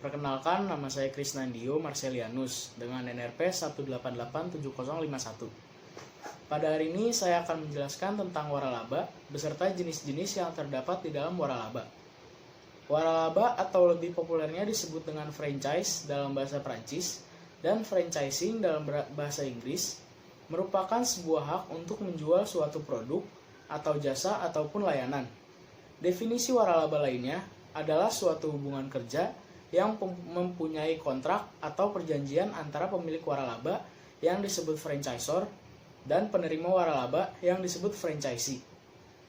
Perkenalkan, nama saya Krisnandio Marcelianus dengan NRP 1887051. Pada hari ini saya akan menjelaskan tentang waralaba beserta jenis-jenis yang terdapat di dalam waralaba. Waralaba atau lebih populernya disebut dengan franchise dalam bahasa Prancis dan franchising dalam bahasa Inggris merupakan sebuah hak untuk menjual suatu produk atau jasa ataupun layanan. Definisi waralaba lainnya adalah suatu hubungan kerja yang mempunyai kontrak atau perjanjian antara pemilik waralaba yang disebut franchisor dan penerima waralaba yang disebut franchisee.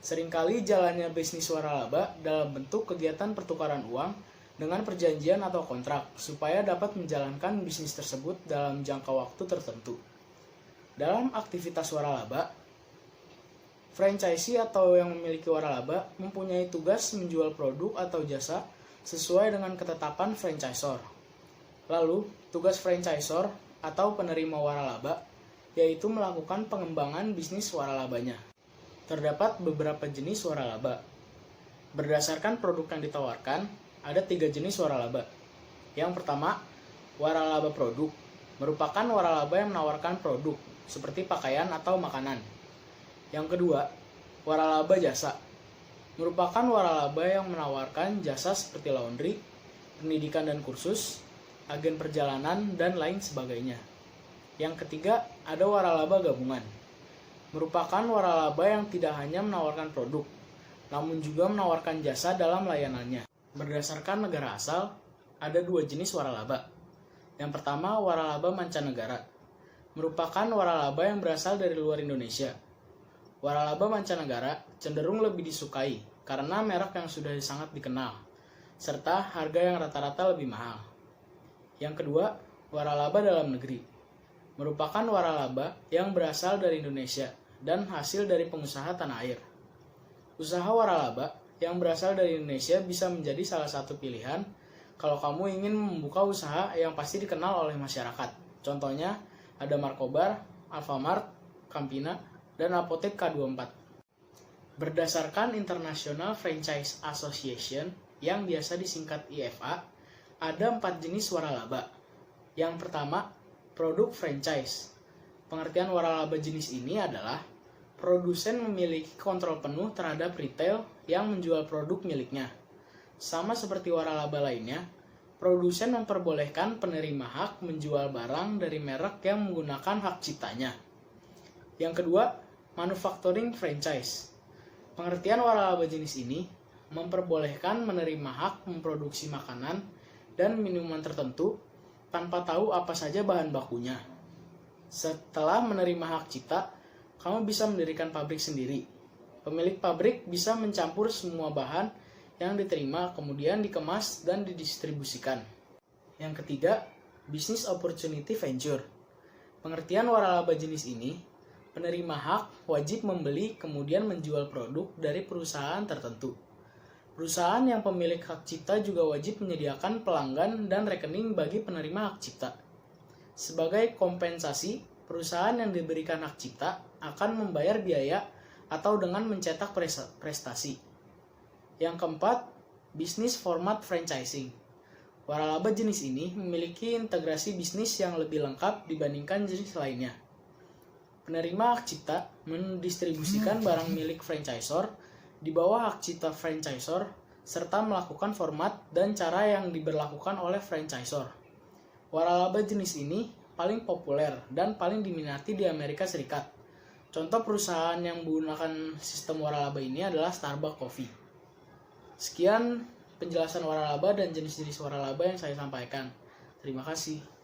Seringkali jalannya bisnis waralaba dalam bentuk kegiatan pertukaran uang dengan perjanjian atau kontrak supaya dapat menjalankan bisnis tersebut dalam jangka waktu tertentu. Dalam aktivitas waralaba, franchisee atau yang memiliki waralaba mempunyai tugas menjual produk atau jasa sesuai dengan ketetapan franchisor. Lalu, tugas franchisor atau penerima waralaba yaitu melakukan pengembangan bisnis waralabanya. Terdapat beberapa jenis waralaba. Berdasarkan produk yang ditawarkan, ada 3 jenis waralaba. Yang pertama, waralaba produk, merupakan waralaba yang menawarkan produk seperti pakaian atau makanan. Yang kedua, waralaba jasa, merupakan waralaba yang menawarkan jasa seperti laundry, pendidikan dan kursus, agen perjalanan, dan lain sebagainya. Yang ketiga, ada waralaba gabungan, merupakan waralaba yang tidak hanya menawarkan produk, namun juga menawarkan jasa dalam layanannya. Berdasarkan negara asal, ada 2 jenis waralaba. Yang pertama, waralaba mancanegara, merupakan waralaba yang berasal dari luar Indonesia. Waralaba mancanegara cenderung lebih disukai karena merek yang sudah sangat dikenal, serta harga yang rata-rata lebih mahal. Yang kedua, waralaba dalam negeri, merupakan waralaba yang berasal dari Indonesia dan hasil dari pengusaha tanah air. Usaha waralaba yang berasal dari Indonesia bisa menjadi salah satu pilihan kalau kamu ingin membuka usaha yang pasti dikenal oleh masyarakat. Contohnya, ada Markobar, Alfamart, Campina, dan Apotek K24. Berdasarkan International Franchise Association yang biasa disingkat IFA, ada 4 jenis waralaba. Yang pertama, produk franchise. Pengertian waralaba jenis ini adalah produsen memiliki kontrol penuh terhadap retail yang menjual produk miliknya. Sama seperti waralaba lainnya, produsen memperbolehkan penerima hak menjual barang dari merek yang menggunakan hak ciptanya. Yang kedua, manufacturing franchise. Pengertian waralaba jenis ini memperbolehkan menerima hak memproduksi makanan dan minuman tertentu tanpa tahu apa saja bahan bakunya. Setelah menerima hak cipta, kamu bisa mendirikan pabrik sendiri. Pemilik pabrik bisa mencampur semua bahan yang diterima kemudian dikemas dan didistribusikan. Yang ketiga, business opportunity venture. Pengertian waralaba jenis ini, penerima hak wajib membeli kemudian menjual produk dari perusahaan tertentu. Perusahaan yang pemilik hak cipta juga wajib menyediakan pelanggan dan rekening bagi penerima hak cipta. Sebagai kompensasi, perusahaan yang diberikan hak cipta akan membayar biaya atau dengan mencetak prestasi. Yang keempat, bisnis format franchising. Waralaba jenis ini memiliki integrasi bisnis yang lebih lengkap dibandingkan jenis lainnya. Penerima hak cipta mendistribusikan barang milik franchisor di bawah hak cipta franchisor serta melakukan format dan cara yang diberlakukan oleh franchisor. Waralaba jenis ini paling populer dan paling diminati di Amerika Serikat. Contoh perusahaan yang menggunakan sistem waralaba ini adalah Starbucks Coffee. Sekian penjelasan waralaba dan jenis-jenis waralaba yang saya sampaikan. Terima kasih.